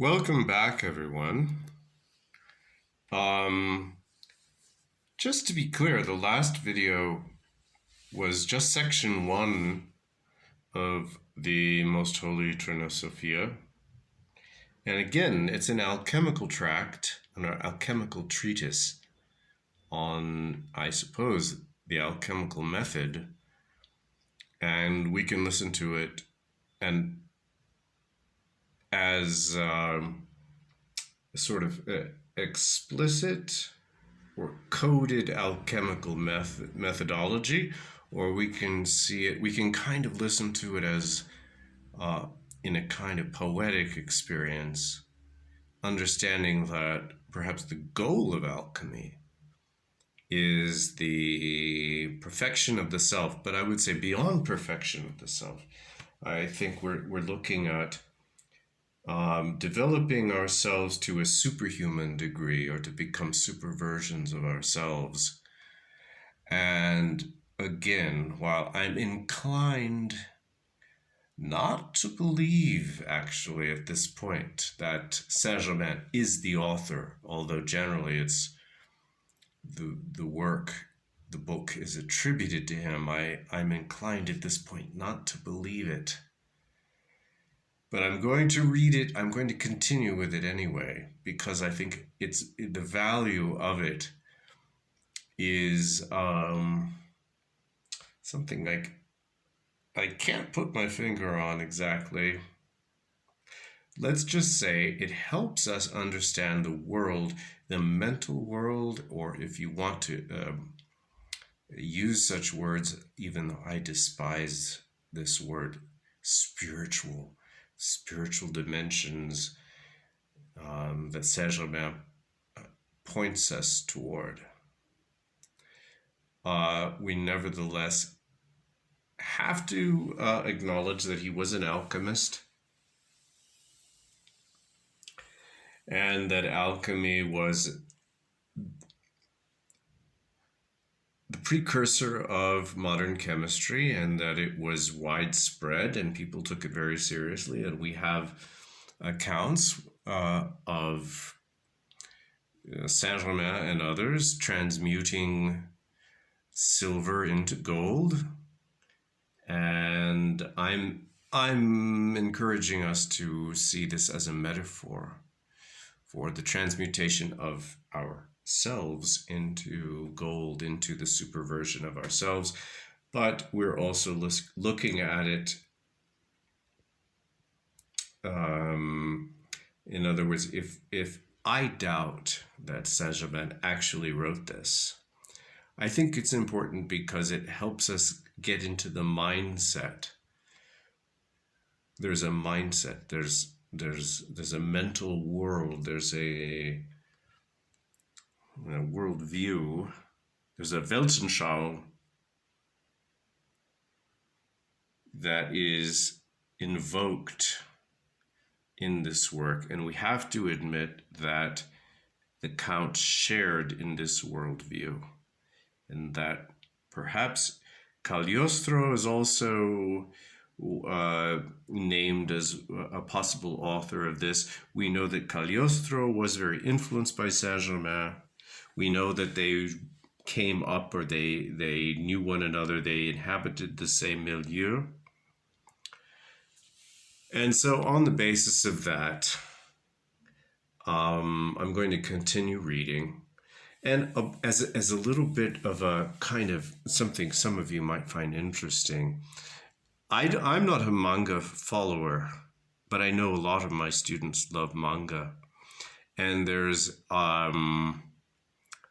Welcome back, everyone. Um, just to be clear, the last video was just section 1 of the Most Holy Sophia. And again, it's an alchemical tract, an alchemical treatise on, I suppose, the alchemical method. And we can listen to it and as sort of explicit or coded alchemical methodology, or we can see it, we can kind of listen to it as in a kind of poetic experience, understanding that perhaps the goal of alchemy is the perfection of the self, but I would say beyond perfection of the self. I think we're looking at developing ourselves to a superhuman degree or to become super versions of ourselves. And again, while I'm inclined not to believe, actually, at this point, that Saint Germain is the author, although generally it's the work, the book is attributed to him, I'm inclined at this point not to believe it. But I'm going to read it. I'm going to continue with it anyway, because I think it's the value of it is something like I can't put my finger on exactly. Let's just say it helps us understand the world, the mental world, or if you want to use such words, even though I despise this word, spiritual dimensions that Saint Germain points us toward. We nevertheless have to acknowledge that he was an alchemist, and that alchemy was the precursor of modern chemistry, and that it was widespread and people took it very seriously. And we have accounts of Saint Germain and others transmuting silver into gold. And I'm encouraging us to see this as a metaphor for the transmutation of ourselves into gold, into the superversion of ourselves. But we're also looking at it, in other words, if I doubt that Saint Germain actually wrote this, I think it's important because it helps us get into the mindset. There's a mindset, there's a mental world, there's a worldview, there's a Weltanschauung that is invoked in this work, and we have to admit that the Count shared in this worldview, and that perhaps Cagliostro is also named as a possible author of this. We know that Cagliostro was very influenced by Saint Germain. We know that they came up, or they knew one another, they inhabited the same milieu. And so on the basis of that, I'm going to continue reading. And as a little bit of a kind of something some of you might find interesting, I'm not a manga follower, but I know a lot of my students love manga. And there's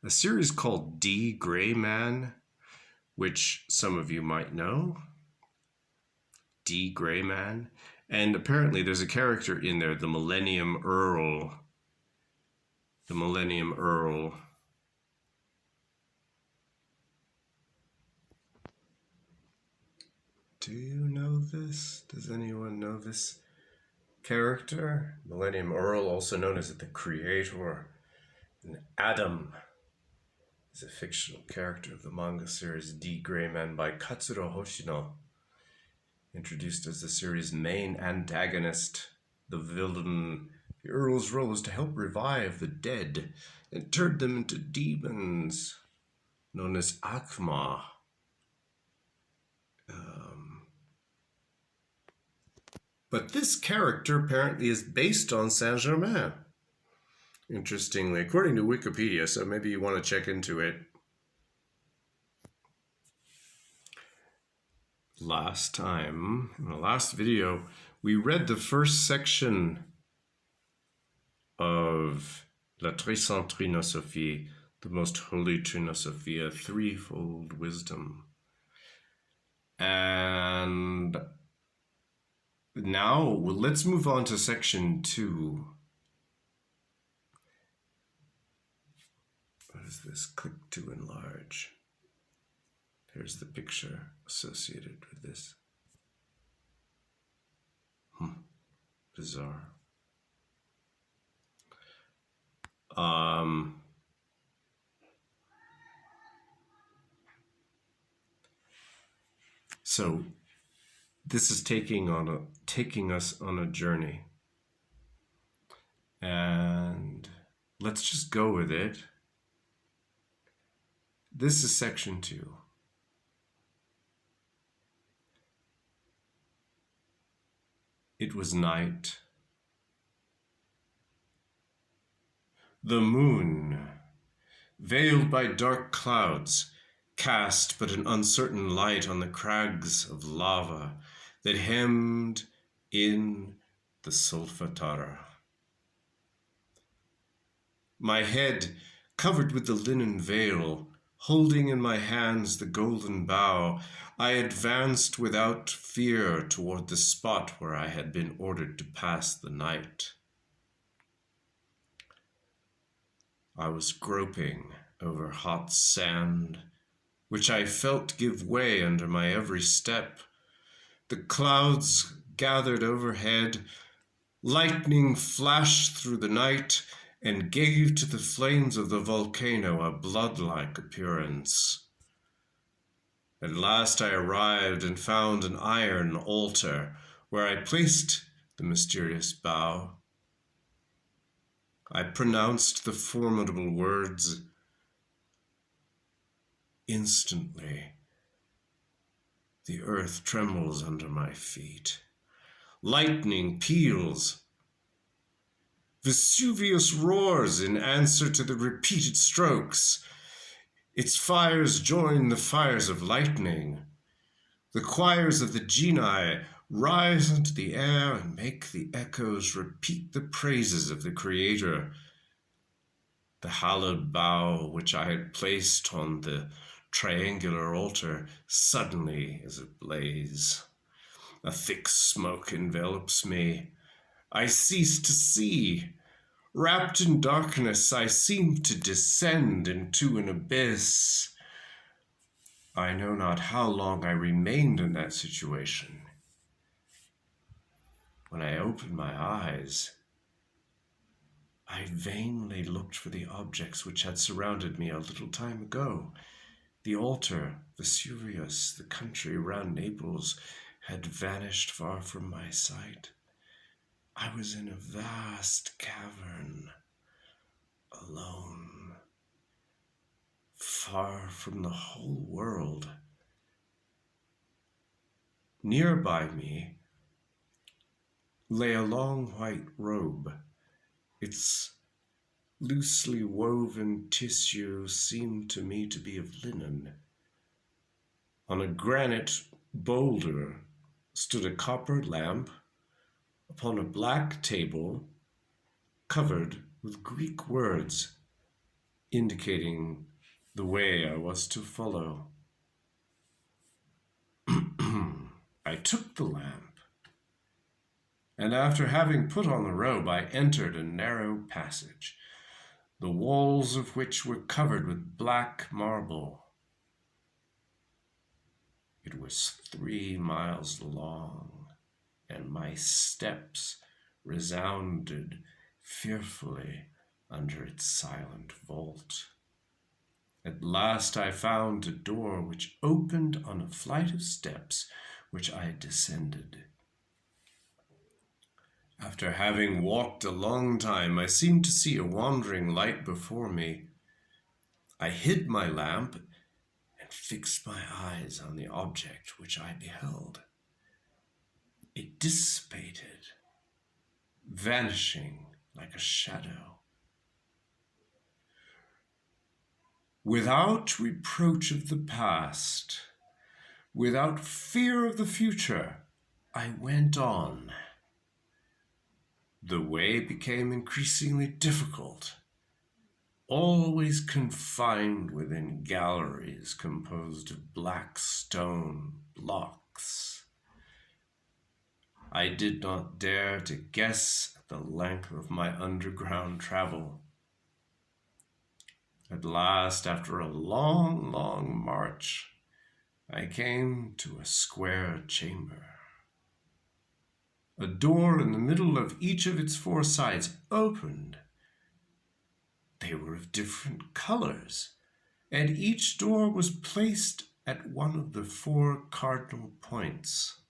a series called D. Gray Man, which some of you might know. D. Gray Man. And apparently there's a character in there, the Millennium Earl. The Millennium Earl. Do you know this? Does anyone know this character? Millennium Earl, also known as the Creator. And Adam is a fictional character of the manga series D. Gray Man by Katsuro Hoshino. Introduced as the series' main antagonist, the villain The Earl's role is to help revive the dead and turn them into demons, known as Akma. But this character apparently is based on Saint Germain. Interestingly, according to Wikipedia, so maybe you want to check into it. Last time, in the last video, we read the first section of La Très Sainte Trinosophie, the Most Holy Trinosophie, a threefold wisdom. And now, let's move on to section 2. What is this? Click to enlarge. There's the picture associated with this. Bizarre. So this is taking us on a journey. And let's just go with it. This is section 2. It was night. The moon, veiled by dark clouds, cast but an uncertain light on the crags of lava that hemmed in the Solfatara. My head, covered with the linen veil, holding in my hands the golden bough, I advanced without fear toward the spot where I had been ordered to pass the night. I was groping over hot sand, which I felt give way under my every step. The clouds gathered overhead, lightning flashed through the night, and gave to the flames of the volcano a blood-like appearance. At last I arrived and found an iron altar where I placed the mysterious bough. I pronounced the formidable words. Instantly, the earth trembles under my feet. Lightning peals. Vesuvius roars in answer to the repeated strokes. Its fires join the fires of lightning. The choirs of the genii rise into the air and make the echoes repeat the praises of the Creator. The hallowed bough which I had placed on the triangular altar suddenly is ablaze. A thick smoke envelops me. I cease to see. Wrapped in darkness, I seem to descend into an abyss. I know not how long I remained in that situation. When I opened my eyes, I vainly looked for the objects which had surrounded me a little time ago. The altar, Vesuvius, the country around Naples, had vanished far from my sight. I was in a vast cavern, alone, far from the whole world. Nearby me lay a long white robe. Its loosely woven tissue seemed to me to be of linen. On a granite boulder stood a copper lamp upon a black table covered with Greek words indicating the way I was to follow. I took the lamp, and after having put on the robe, I entered a narrow passage, the walls of which were covered with black marble. It was 3 miles long, and my steps resounded fearfully under its silent vault. At last I found a door which opened on a flight of steps which I descended. After having walked a long time, I seemed to see a wandering light before me. I hid my lamp and fixed my eyes on the object which I beheld. It dissipated, vanishing like a shadow. Without reproach of the past, without fear of the future, I went on. The way became increasingly difficult, always confined within galleries composed of black stone blocks. I did not dare to guess at the length of my underground travel. At last, after a long, long march, I came to a square chamber. A door in the middle of each of its four sides opened. They were of different colors, and each door was placed at one of the four cardinal points.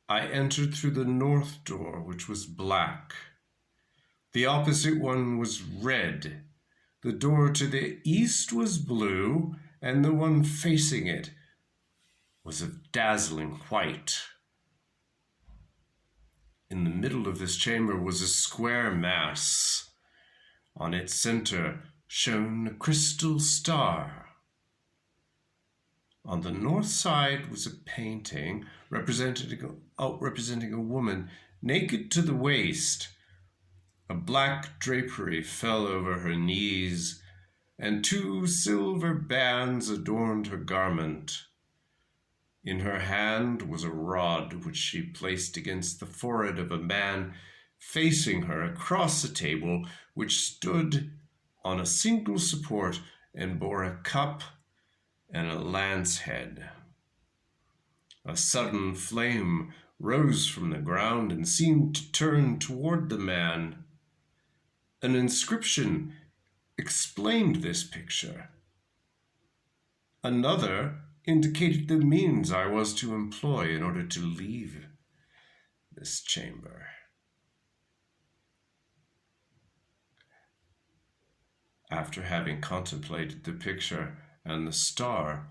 I entered through the north door, which was black. The opposite one was red. The door to the east was blue, and the one facing it was of dazzling white. In the middle of this chamber was a square mass. On its center shone a crystal star. On the north side was a painting representing a woman naked to the waist. A black drapery fell over her knees, and two silver bands adorned her garment. In her hand was a rod which she placed against the forehead of a man facing her across a table which stood on a single support and bore a cup and a lance head. A sudden flame rose from the ground and seemed to turn toward the man. An inscription explained this picture. Another indicated the means I was to employ in order to leave this chamber. After having contemplated the picture and the star,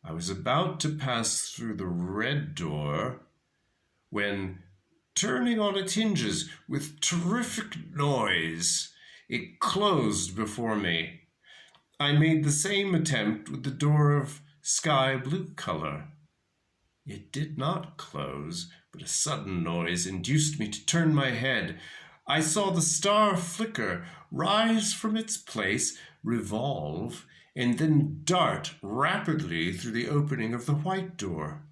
I was about to pass through the red door when, turning on its hinges with terrific noise, it closed before me. I made the same attempt with the door of sky blue color. It did not close, but a sudden noise induced me to turn my head. I saw the star flicker, rise from its place, revolve, and then dart rapidly through the opening of the white door.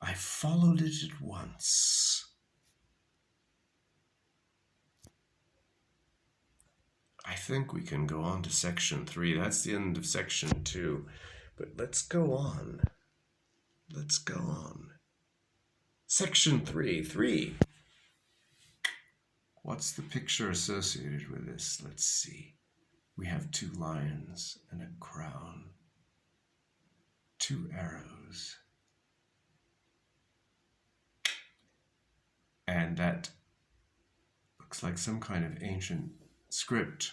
I followed it at once. I think we can go on to section 3. That's the end of section 2. But let's go on. Section 3. What's the picture associated with this? Let's see. We have 2 lions and a crown. 2 arrows. And that looks like some kind of ancient script.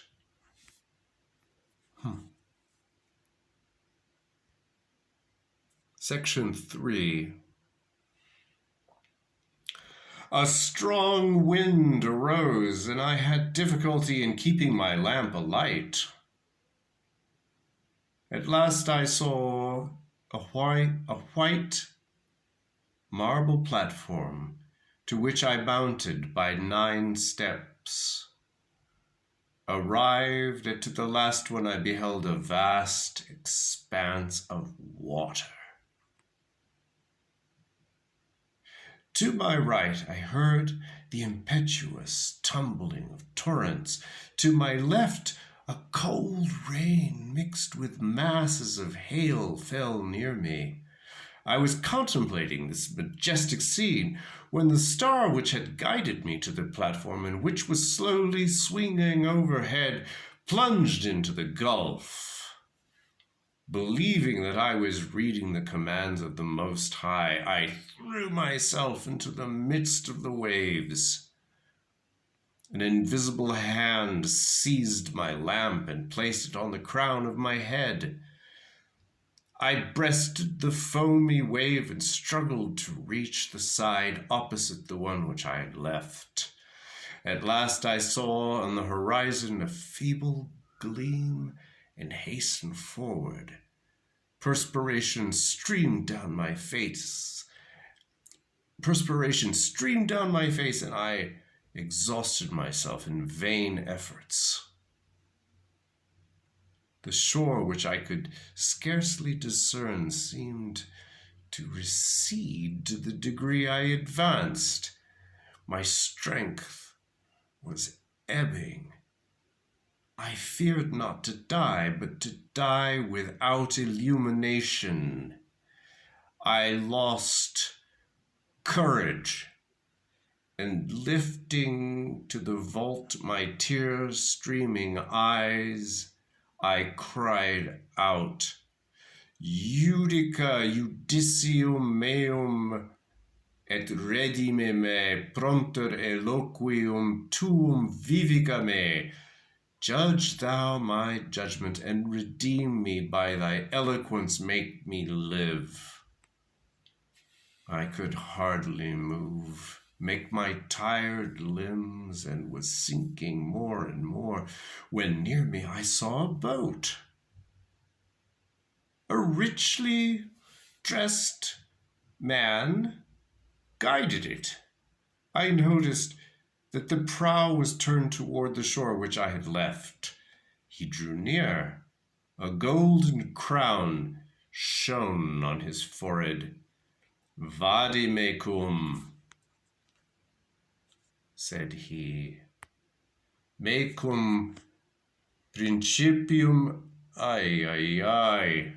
Section 3. A strong wind arose, and I had difficulty in keeping my lamp alight. At last I saw a white marble platform to which I mounted by 9 steps. Arrived at the last one, I beheld a vast expanse of water. To my right, I heard the impetuous tumbling of torrents. To my left, a cold rain mixed with masses of hail fell near me. I was contemplating this majestic scene when the star which had guided me to the platform and which was slowly swinging overhead plunged into the gulf. Believing that I was reading the commands of the Most High, I threw myself into the midst of the waves. An invisible hand seized my lamp and placed it on the crown of my head. I breasted the foamy wave and struggled to reach the side opposite the one which I had left. At last I saw on the horizon a feeble gleam and hastened forward. Perspiration streamed down my face. And I exhausted myself in vain efforts. The shore, which I could scarcely discern, seemed to recede to the degree I advanced. My strength was ebbing. I feared not to die, but to die without illumination. I lost courage, and lifting to the vault my tear-streaming eyes, I cried out, Judica judicium meum, et redime me prompter eloquium tuum vivica me. Judge thou my judgment, and redeem me by thy eloquence, make me live. I could hardly make my tired limbs, and was sinking more and more, when near me I saw a boat. A richly dressed man guided it. I noticed that the prow was turned toward the shore which I had left. He drew near. A golden crown shone on his forehead. Vade mecum, said he. Mecum principium, ay.